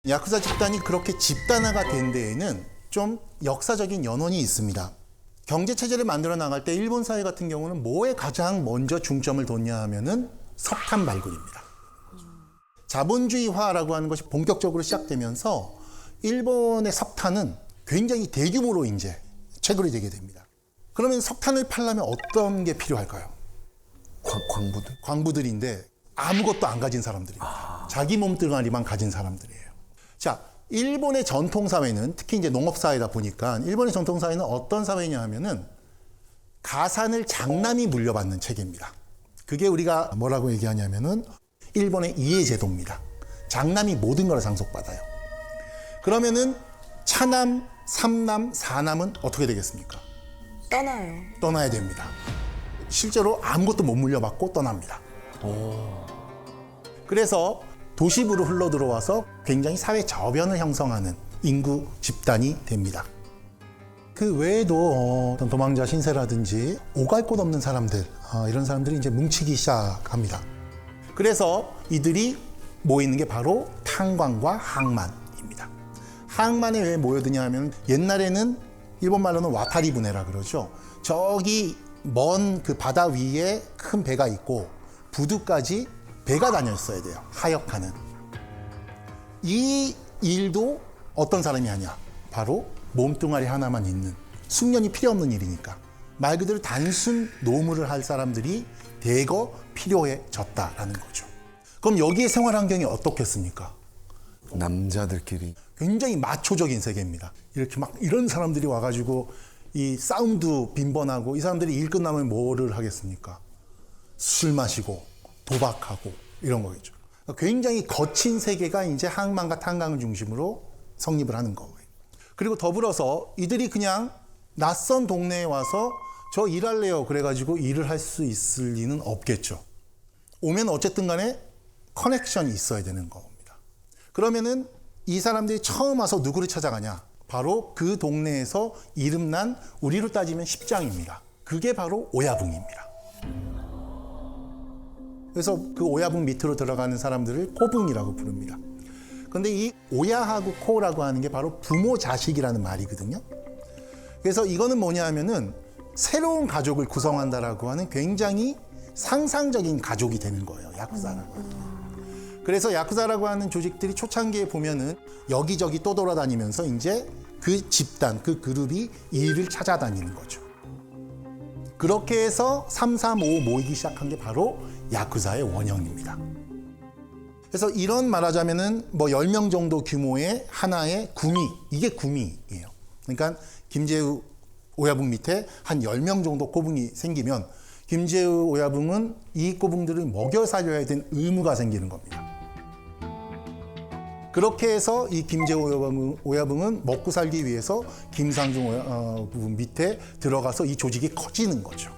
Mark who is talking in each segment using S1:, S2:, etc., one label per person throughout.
S1: 야쿠자 집단이 그렇게 집단화가 된 데에는 좀 역사적인 연원이 있습니다. 경제 체제를 만들어 나갈 때 일본 사회 같은 경우는 뭐에 가장 먼저 중점을 뒀냐 하면은 석탄 발굴입니다. 자본주의화라고 하는 것이 본격적으로 시작되면서 일본의 석탄은 굉장히 대규모로 이제 채굴이 되게 됩니다. 그러면 석탄을 팔려면 어떤 게 필요할까요?
S2: 광부들?
S1: 광부들인데 아무것도 안 가진 사람들입니다. 자기 몸뚱아리만 가진 사람들이에요. 자, 일본의 전통사회는 특히 이제 농업사회다 보니까 일본의 전통사회는 어떤 사회냐 하면은 가산을 장남이 물려받는 체계입니다. 그게 우리가 뭐라고 얘기하냐면은 일본의 이해제도입니다. 장남이 모든 걸 상속받아요. 그러면은 차남, 삼남, 사남은 어떻게 되겠습니까?
S3: 떠나요.
S1: 떠나야 됩니다. 실제로 아무것도 못 물려받고 떠납니다. 그래서 도시부로 흘러 들어와서 굉장히 사회 저변을 형성하는 인구 집단이 됩니다. 그 외에도 어떤 도망자 신세라든지 오갈 곳 없는 사람들, 이런 사람들이 이제 뭉치기 시작합니다. 그래서 이들이 모이는 게 바로 탄광과 항만입니다. 항만에 왜 모여드냐 하면 옛날에는 일본 말로는 와타리 부네라 그러죠. 저기 먼 그 바다 위에 큰 배가 있고 부두까지 배가 다녔어야 돼요. 하역하는. 이 일도 어떤 사람이 하냐? 바로 몸뚱아리 하나만 있는 숙련이 필요 없는 일이니까 말 그대로 단순 노무를 할 사람들이 대거 필요해졌다라는 거죠. 그럼 여기에 생활 환경이 어떻겠습니까?
S2: 남자들끼리.
S1: 굉장히 마초적인 세계입니다. 이렇게 막 이런 사람들이 와가지고 이 싸움도 빈번하고 이 사람들이 일 끝나면 뭐를 하겠습니까? 술 마시고 도박하고 이런 거겠죠. 굉장히 거친 세계가 이제 항만과 탄광을 중심으로 성립을 하는 거예요. 그리고 더불어서 이들이 그냥 낯선 동네에 와서 저 일할래요 그래가지고 일을 할 수 있을 리는 없겠죠. 오면 어쨌든 간에 커넥션이 있어야 되는 겁니다. 그러면은 이 사람들이 처음 와서 누구를 찾아가냐? 바로 그 동네에서 이름난 우리로 따지면 십장입니다. 그게 바로 오야붕입니다. 그래서 그 오야붕 밑으로 들어가는 사람들을 코붕이라고 부릅니다. 그런데 이 오야하고 코라고 하는 게 바로 부모 자식이라는 말이거든요. 그래서 이거는 뭐냐 하면은 새로운 가족을 구성한다라고 하는 굉장히 상상적인 가족이 되는 거예요. 야쿠자라고 하는 게. 그래서 야쿠자라고 하는 조직들이 초창기에 보면은 여기저기 떠돌아다니면서 이제 그 집단, 그 그룹이 일을 찾아다니는 거죠. 그렇게 해서 3, 3, 5 모이기 시작한 게 바로 야쿠자의 원형입니다. 그래서 이런 말하자면은 뭐 10명 정도 규모의 하나의 구미, 이게 구미예요. 그러니까 김제우 오야붕 밑에 한 10명 정도 꼬붕이 생기면 김제우 오야붕은 이 꼬붕들을 먹여 살려야 되는 의무가 생기는 겁니다. 그렇게 해서 이 김제우 오야붕은 먹고 살기 위해서 김상중 부분 밑에 들어가서 이 조직이 커지는 거죠.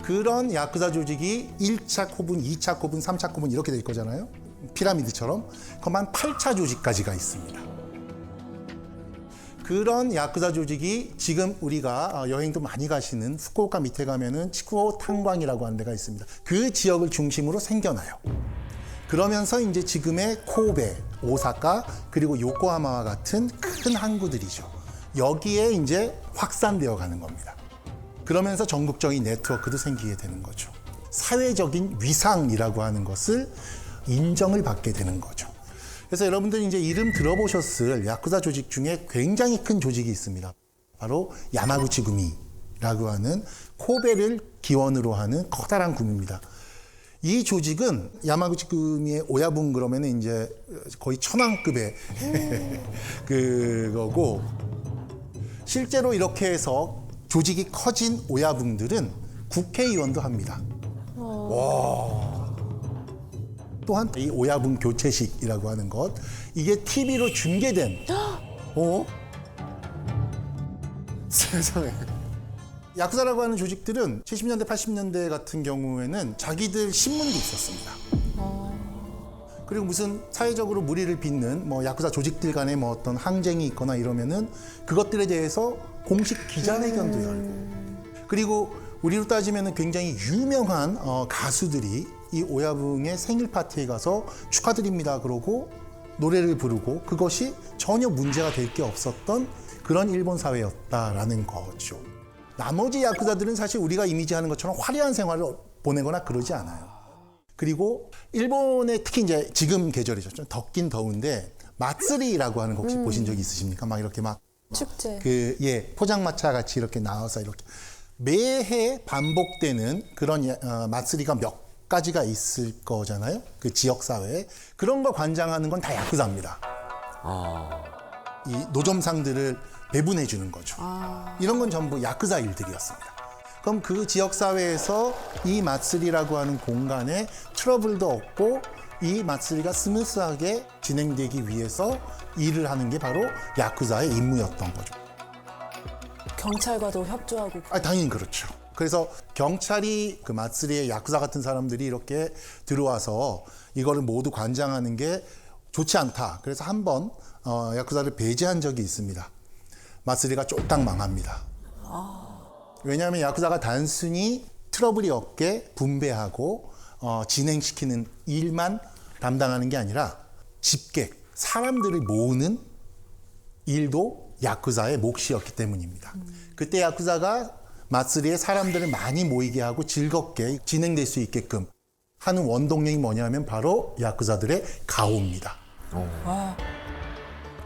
S1: 그런 야쿠자 조직이 1차 코분, 2차 코분, 3차 코분 이렇게 될 거잖아요. 피라미드처럼. 그럼 한 8차 조직까지가 있습니다. 그런 야쿠자 조직이 지금 우리가 여행도 많이 가시는 후쿠오카 밑에 가면은 치쿠오 탄광이라고 하는 데가 있습니다. 그 지역을 중심으로 생겨나요. 그러면서 이제 지금의 코베, 오사카, 그리고 요코하마와 같은 큰 항구들이죠. 여기에 이제 확산되어 가는 겁니다. 그러면서 전국적인 네트워크도 생기게 되는 거죠. 사회적인 위상이라고 하는 것을 인정을 받게 되는 거죠. 그래서 여러분들이 이제 이름 들어보셨을 야쿠자 조직 중에 굉장히 큰 조직이 있습니다. 바로 야마구치 구미라고 하는 코베를 기원으로 하는 커다란 구미입니다. 이 조직은 야마구치 구미의 오야붕 그러면은 이제 거의 천왕급의 그거고 실제로 이렇게 해서 조직이 커진 오야붕들은 국회의원도 합니다. 와. 또한 이 오야붕 교체식이라고 하는 것 이게 TV로 중계된
S2: 세상에.
S1: 야쿠자라고 하는 조직들은 70년대 80년대 같은 경우에는 자기들 신문도 있었습니다. 그리고 무슨 사회적으로 무리를 빚는 뭐 야쿠자 조직들 간에 뭐 어떤 항쟁이 있거나 이러면은 그것들에 대해서 공식 기자회견도 열고 그리고 우리로 따지면은 굉장히 유명한 가수들이 이 오야붕의 생일 파티에 가서 축하드립니다 그러고 노래를 부르고 그것이 전혀 문제가 될 게 없었던 그런 일본 사회였다라는 거죠. 나머지 야쿠자들은 사실 우리가 이미지하는 것처럼 화려한 생활을 보내거나 그러지 않아요. 그리고 일본의 특히 이제 지금 계절이죠. 좀 덥긴 더운데 마쓰리라고 하는 거 혹시 보신 적 있으십니까? 막 이렇게 막
S3: 축제.
S1: 포장마차 같이 이렇게 나와서 이렇게 매해 반복되는 그런 마쓰리가 몇 가지가 있을 거잖아요. 그 지역 사회에 그런 거 관장하는 건 다 야쿠자입니다. 이 노점상들을 배분해 주는 거죠. 이런 건 전부 야쿠자 일들이었습니다. 그럼 그 지역 사회에서 이 마쓰리라고 하는 공간에 트러블도 없고 이 마쓰리가 스무스하게 진행되기 위해서 일을 하는 게 바로 야쿠자의 임무였던 거죠.
S3: 경찰과도 협조하고.
S1: 당연히 그렇죠. 그래서 경찰이 그 마쓰리에 야쿠자 같은 사람들이 이렇게 들어와서 이거를 모두 관장하는 게 좋지 않다. 그래서 한번 야쿠자를 배제한 적이 있습니다. 마쓰리가 쫄딱 망합니다. 왜냐하면 야쿠자가 단순히 트러블이 없게 분배하고 진행시키는 일만 담당하는 게 아니라 집객, 사람들을 모으는 일도 야쿠자의 몫이었기 때문입니다. 그때 야쿠자가 마쓰리에 사람들을 많이 모이게 하고 즐겁게 진행될 수 있게끔 하는 원동력이 뭐냐면 바로 야쿠자들의 가오입니다.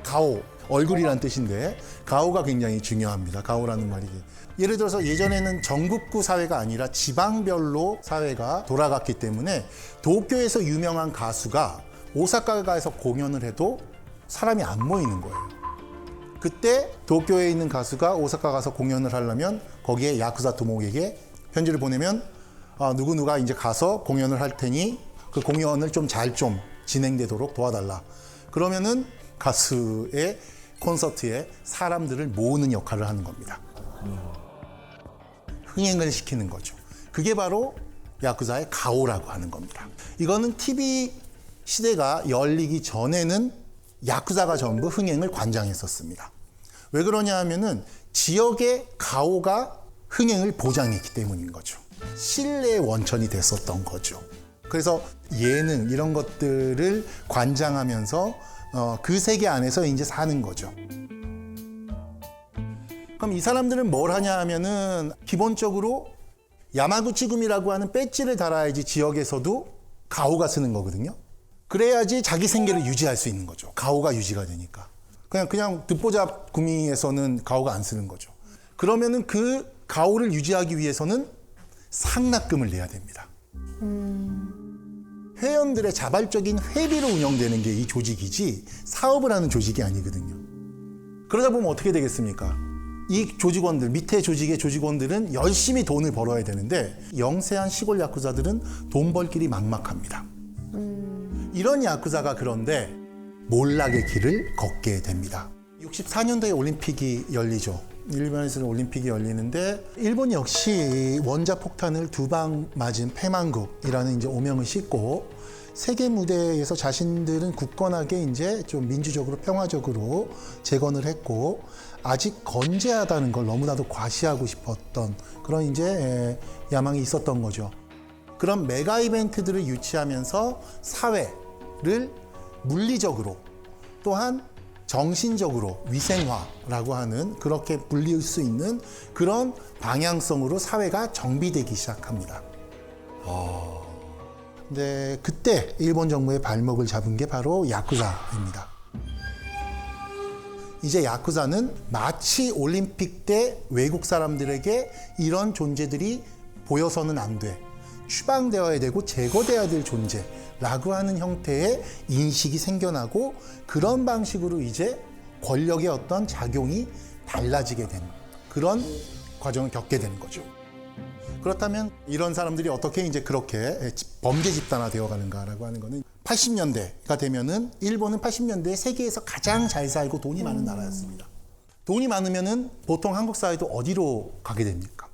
S1: 가오, 얼굴이란 뜻인데 가오가 굉장히 중요합니다. 가오라는 말이. 예를 들어서 예전에는 전국구 사회가 아니라 지방별로 사회가 돌아갔기 때문에 도쿄에서 유명한 가수가 오사카 가서 공연을 해도 사람이 안 모이는 거예요. 그때 도쿄에 있는 가수가 오사카 가서 공연을 하려면 거기에 야쿠자 도목에게 편지를 보내면 누구누가 이제 가서 공연을 할 테니 그 공연을 좀 잘 좀 진행되도록 도와달라. 그러면은 가수의 콘서트에 사람들을 모으는 역할을 하는 겁니다. 흥행을 시키는 거죠. 그게 바로 야쿠자의 가오라고 하는 겁니다. 이거는 TV 시대가 열리기 전에는 야쿠자가 전부 흥행을 관장했었습니다. 왜 그러냐 하면은 지역의 가오가 흥행을 보장했기 때문인 거죠. 신뢰의 원천이 됐었던 거죠. 그래서 예능 이런 것들을 관장하면서 그 세계 안에서 이제 사는 거죠. 그럼 이 사람들은 뭘 하냐 하면은 기본적으로 야마구치금이라고 하는 배지를 달아야지 지역에서도 가오가 쓰는 거거든요. 그래야지 자기 생계를 유지할 수 있는 거죠. 가오가 유지가 되니까. 그냥 듣보잡 구미에서는 가오가 안 쓰는 거죠. 그러면은 그 가오를 유지하기 위해서는 상납금을 내야 됩니다. 회원들의 자발적인 회비로 운영되는 게 이 조직이지 사업을 하는 조직이 아니거든요. 그러다 보면 어떻게 되겠습니까? 이 조직원들, 밑에 조직의 조직원들은 열심히 돈을 벌어야 되는데 영세한 시골 야쿠자들은 돈 벌 길이 막막합니다. 이런 야쿠자가 그런데 몰락의 길을 걷게 됩니다. 64년도에 올림픽이 열리죠. 일본에서는 올림픽이 열리는데 일본 역시 원자폭탄을 2방 맞은 패망국이라는 이제 오명을 싣고 세계 무대에서 자신들은 굳건하게 이제 좀 민주적으로 평화적으로 재건을 했고 아직 건재하다는 걸 너무나도 과시하고 싶었던 그런 이제 야망이 있었던 거죠. 그런 메가 이벤트들을 유치하면서 사회를 물리적으로 또한 정신적으로 위생화라고 하는 그렇게 불릴 수 있는 그런 방향성으로 사회가 정비되기 시작합니다. 근데 그때 일본 정부의 발목을 잡은 게 바로 야쿠자입니다. 이제 야쿠자는 마치 올림픽 때 외국 사람들에게 이런 존재들이 보여서는 안 돼. 추방되어야 되고 제거돼야 될 존재라고 하는 형태의 인식이 생겨나고 그런 방식으로 이제 권력의 어떤 작용이 달라지게 되는 그런 과정을 겪게 되는 거죠. 그렇다면 이런 사람들이 어떻게 이제 그렇게 범죄 집단화 되어 가는가라고 하는 거는 80년대가 되면은 일본은 80년대에 세계에서 가장 잘 살고 돈이 많은 나라였습니다. 돈이 많으면은 보통 한국 사회도 어디로 가게 됩니까?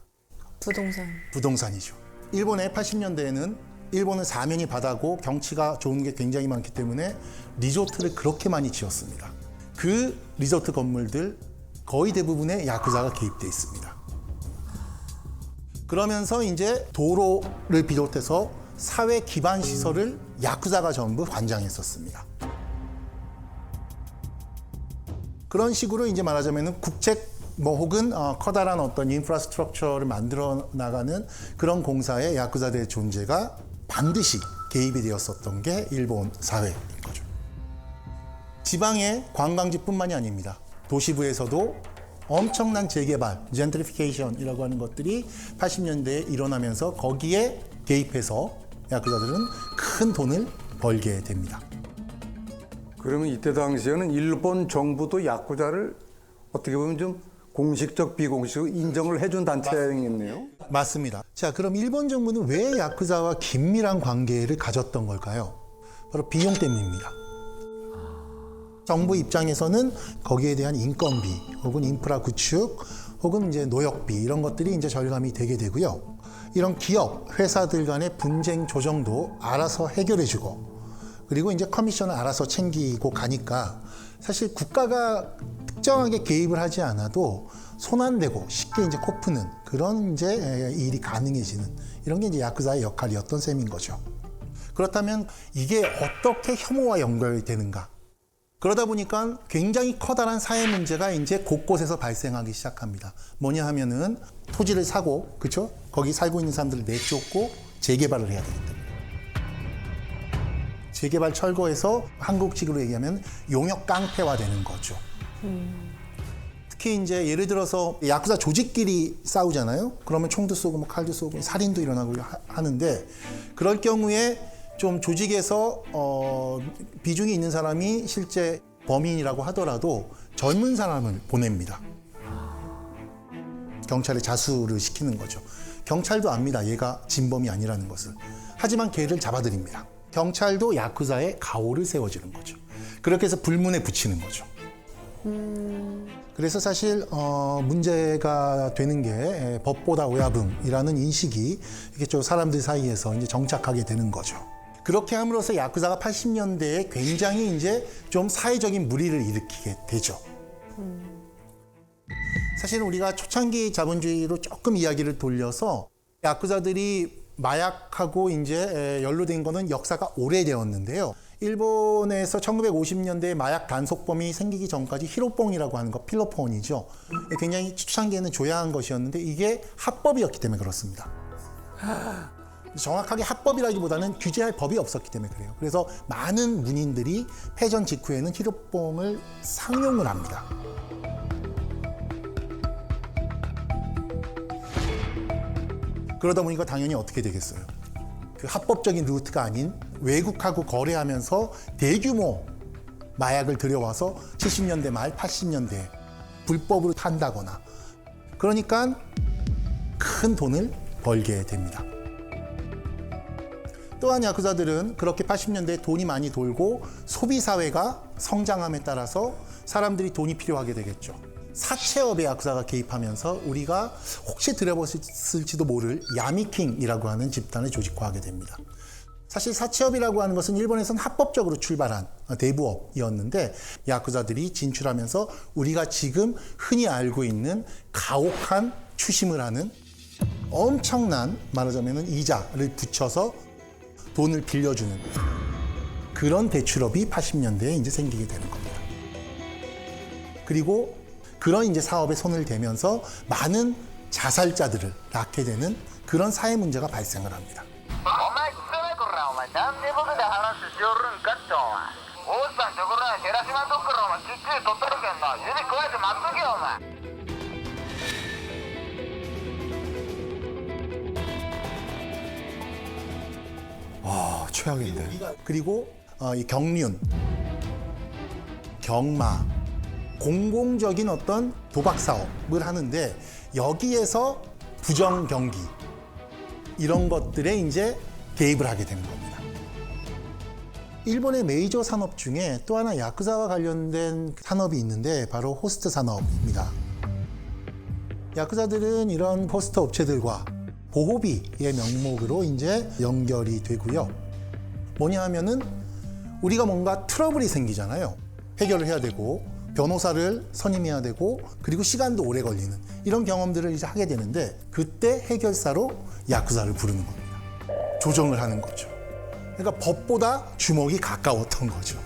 S3: 부동산.
S1: 부동산이죠. 일본의 80년대에는 일본은 사면이 바다고 경치가 좋은 게 굉장히 많기 때문에 리조트를 그렇게 많이 지었습니다. 그 리조트 건물들 거의 대부분에 야쿠자가 개입돼 있습니다. 그러면서 이제 도로를 비롯해서 사회 기반 시설을 야쿠자가 전부 관장했었습니다. 그런 식으로 이제 말하자면은 국책 뭐 혹은 커다란 어떤 인프라스트럭처를 만들어 나가는 그런 공사에 야쿠자들의 존재가 반드시 개입이 되었었던 게 일본 사회인 거죠. 지방의 관광지뿐만이 아닙니다. 도시부에서도 엄청난 재개발, 젠트리피케이션이라고 하는 것들이 80년대에 일어나면서 거기에 개입해서 야쿠자들은 큰 돈을 벌게 됩니다.
S4: 그러면 이때 당시에는 일본 정부도 야쿠자를 어떻게 보면 좀 공식적 비공식적 인정을 해준 단체였네요.
S1: 맞습니다. 자, 그럼 일본 정부는 왜 야쿠자와 긴밀한 관계를 가졌던 걸까요? 바로 비용 때문입니다. 정부 입장에서는 거기에 대한 인건비 혹은 인프라 구축 혹은 이제 노역비 이런 것들이 이제 절감이 되게 되고요. 이런 기업, 회사들 간의 분쟁 조정도 알아서 해결해주고 그리고 이제 커미션을 알아서 챙기고 가니까 사실 국가가 특정하게 개입을 하지 않아도 손안대고 쉽게 이제 코푸는 그런 이제 일이 가능해지는 이런 게 이제 야쿠자의 역할이었던 셈인 거죠. 그렇다면 이게 어떻게 혐오와 연결이 되는가? 그러다 보니까 굉장히 커다란 사회 문제가 이제 곳곳에서 발생하기 시작합니다. 뭐냐 하면은 토지를 사고, 그렇죠? 거기 살고 있는 사람들을 내쫓고 재개발을 해야 되기 때문에. 재개발 철거해서 한국식으로 얘기하면 용역 깡패화되는 거죠. 특히 이제 예를 들어서 야쿠자 조직끼리 싸우잖아요. 그러면 총도 쏘고 뭐 칼도 쏘고 살인도 일어나고 하는데 그럴 경우에 좀 조직에서 비중이 있는 사람이 실제 범인이라고 하더라도 젊은 사람을 보냅니다. 경찰에 자수를 시키는 거죠. 경찰도 압니다. 얘가 진범이 아니라는 것을. 하지만 걔를 잡아들입니다. 경찰도 야쿠자의 가오를 세워주는 거죠. 그렇게 해서 불문에 붙이는 거죠. 그래서 사실 문제가 되는 게 법보다 오야붕이라는 인식이 이렇게 좀 사람들 사이에서 이제 정착하게 되는 거죠. 그렇게 함으로써 야쿠자가 80년대에 굉장히 이제 좀 사회적인 물의를 일으키게 되죠. 사실은 우리가 초창기 자본주의로 조금 이야기를 돌려서 야쿠자들이 마약하고 이제 연루된 거는 역사가 오래되었는데요. 일본에서 1950년대에 마약 단속범이 생기기 전까지 히로뽕이라고 하는 거, 필로폰이죠. 굉장히 초창기에는 조야한 것이었는데 이게 합법이었기 때문에 그렇습니다. 정확하게 합법이라기보다는 규제할 법이 없었기 때문에 그래요. 그래서 많은 문인들이 패전 직후에는 히로뽕을 상용을 합니다. 그러다 보니까 당연히 어떻게 되겠어요? 그 합법적인 루트가 아닌 외국하고 거래하면서 대규모 마약을 들여와서 70년대 말 80년대에 불법으로 판다거나 그러니까 큰 돈을 벌게 됩니다. 또한 야쿠자들은 그렇게 80년대에 돈이 많이 돌고 소비사회가 성장함에 따라서 사람들이 돈이 필요하게 되겠죠. 사채업에 야쿠자가 개입하면서 우리가 혹시 들어보셨을지도 모를 야미킹이라고 하는 집단을 조직화하게 됩니다. 사실 사채업이라고 하는 것은 일본에서는 합법적으로 출발한 대부업이었는데 야쿠자들이 진출하면서 우리가 지금 흔히 알고 있는 가혹한 추심을 하는 엄청난 말하자면 이자를 붙여서 돈을 빌려주는 그런 대출업이 80년대에 이제 생기게 되는 겁니다. 그리고 그런 이제 사업에 손을 대면서 많은 자살자들을 낳게 되는 그런 사회 문제가 발생을 합니다.
S5: お前少ない頃なお前なんで僕で話しよるんかってお前大津さんところに照らしまんとくからお前きっちり取ったるけんな指加えて待っとけよお前
S2: 아, 최악인데.
S1: 그리고 이 경륜, 경마, 공공적인 어떤 도박 사업을 하는데 여기에서 부정 경기 이런 것들에 이제 개입을 하게 되는 겁니다. 일본의 메이저 산업 중에 또 하나 야쿠자와 관련된 산업이 있는데 바로 호스트 산업입니다. 야쿠자들은 이런 호스트 업체들과 보호비의 명목으로 이제 연결이 되고요. 뭐냐 하면은 우리가 뭔가 트러블이 생기잖아요. 해결을 해야 되고 변호사를 선임해야 되고 그리고 시간도 오래 걸리는 이런 경험들을 이제 하게 되는데 그때 해결사로 야쿠자를 부르는 겁니다. 조정을 하는 거죠. 그러니까 법보다 주먹이 가까웠던 거죠.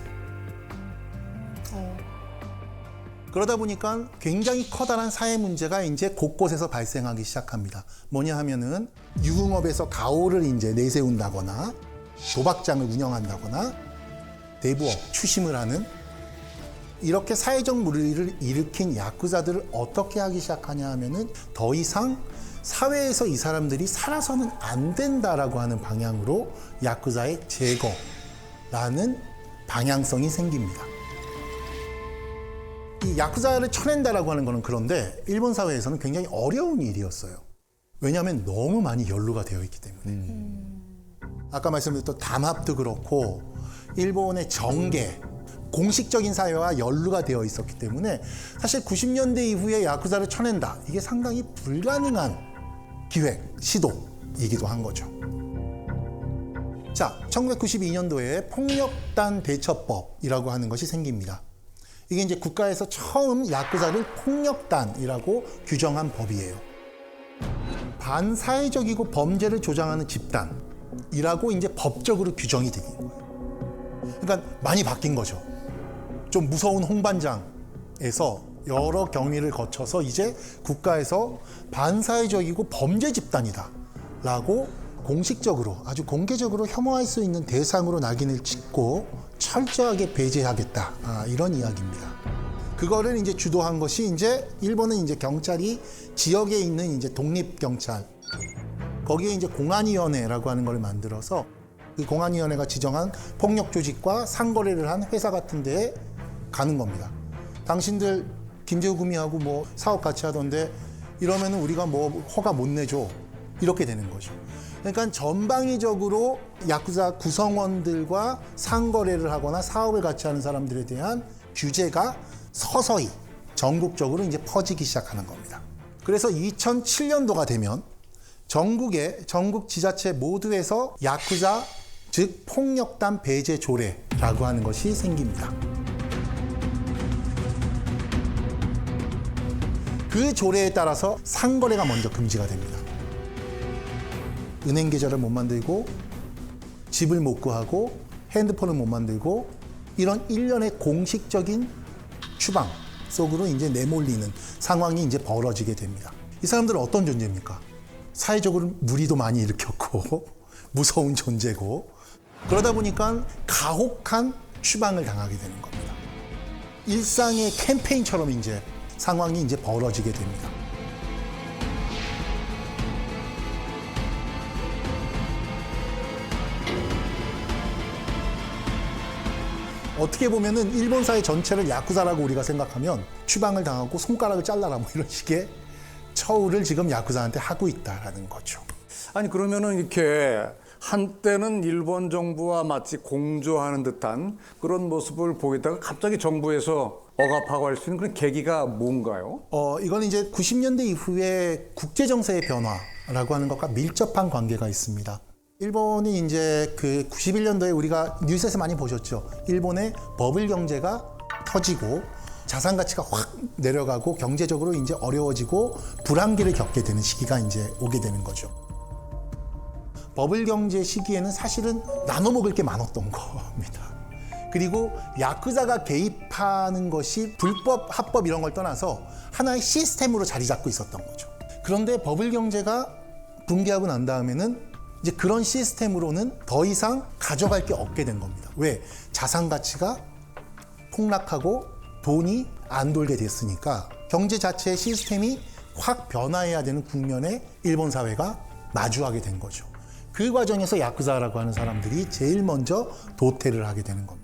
S1: 그러다 보니까 굉장히 커다란 사회 문제가 이제 곳곳에서 발생하기 시작합니다. 뭐냐 하면은 유흥업에서 가오를 이제 내세운다거나 도박장을 운영한다거나 대부업, 추심을 하는 이렇게 사회적 물의를 일으킨 야쿠자들을 어떻게 하기 시작하냐 하면은 더 이상 사회에서 이 사람들이 살아서는 안 된다라고 하는 방향으로 야쿠자의 제거라는 방향성이 생깁니다. 이 야쿠자를 쳐낸다라고 하는 거는 그런데 일본 사회에서는 굉장히 어려운 일이었어요. 왜냐하면 너무 많이 연루가 되어 있기 때문에. 아까 말씀드렸던 담합도 그렇고 일본의 정계, 공식적인 사회와 연루가 되어 있었기 때문에 사실 90년대 이후에 야쿠자를 쳐낸다. 이게 상당히 불가능한 기획, 시도이기도 한 거죠. 자, 1992년도에 폭력단 대처법이라고 하는 것이 생깁니다. 이게 이제 국가에서 처음 야쿠자를 폭력단이라고 규정한 법이에요. 반사회적이고 범죄를 조장하는 집단이라고 이제 법적으로 규정이 되는 거예요. 그러니까 많이 바뀐 거죠. 좀 무서운 홍반장에서 여러 경위를 거쳐서 이제 국가에서 반사회적이고 범죄 집단이다라고 공식적으로 아주 공개적으로 혐오할 수 있는 대상으로 낙인을 찍고 철저하게 배제하겠다, 이런 이야기입니다. 그거를 이제 주도한 것이 이제 일본은 이제 경찰이 지역에 있는 이제 독립 경찰, 거기에 이제 공안위원회라고 하는 걸 만들어서 그 공안위원회가 지정한 폭력 조직과 상거래를 한 회사 같은 데에 가는 겁니다. 당신들 김재우 구미하고 뭐 사업 같이 하던데 이러면은 우리가 뭐 허가 못 내줘, 이렇게 되는 거죠. 그러니까 전방위적으로 야쿠자 구성원들과 상거래를 하거나 사업을 같이 하는 사람들에 대한 규제가 서서히 전국적으로 이제 퍼지기 시작하는 겁니다. 그래서 2007년도가 되면 전국 지자체 모두에서 야쿠자, 즉 폭력단 배제 조례라고 하는 것이 생깁니다. 그 조례에 따라서 상거래가 먼저 금지가 됩니다. 은행 계좌를 못 만들고 집을 못 구하고 핸드폰을 못 만들고 이런 일련의 공식적인 추방 속으로 이제 내몰리는 상황이 이제 벌어지게 됩니다. 이 사람들은 어떤 존재입니까? 사회적으로 무리도 많이 일으켰고 무서운 존재고 그러다 보니까 가혹한 추방을 당하게 되는 겁니다. 일상의 캠페인처럼 이제 상황이 이제 벌어지게 됩니다. 어떻게 보면은 일본 사회 전체를 야쿠자라고 우리가 생각하면 추방을 당하고 손가락을 잘라라 뭐 이런 식의 처우를 지금 야쿠자한테 하고 있다라는 거죠.
S4: 아니 그러면은 이렇게 한때는 일본 정부와 마치 공조하는 듯한 그런 모습을 보이다가 갑자기 정부에서 억압하고 할 수 있는 그런 계기가 뭔가요?
S1: 이건 이제 90년대 이후에 국제 정세의 변화라고 하는 것과 밀접한 관계가 있습니다. 일본이 이제 그 91년도에 우리가 뉴스에서 많이 보셨죠. 일본의 버블 경제가 터지고 자산 가치가 확 내려가고 경제적으로 이제 어려워지고 불황기를 겪게 되는 시기가 이제 오게 되는 거죠. 버블 경제 시기에는 사실은 나눠 먹을 게 많았던 겁니다. 그리고 야쿠자가 개입하는 것이 불법, 합법 이런 걸 떠나서 하나의 시스템으로 자리 잡고 있었던 거죠. 그런데 버블 경제가 붕괴하고 난 다음에는 이제 그런 시스템으로는 더 이상 가져갈 게 없게 된 겁니다. 왜? 자산 가치가 폭락하고 돈이 안 돌게 됐으니까 경제 자체의 시스템이 확 변화해야 되는 국면에 일본 사회가 마주하게 된 거죠. 그 과정에서 야쿠자라고 하는 사람들이 제일 먼저 도태를 하게 되는 겁니다.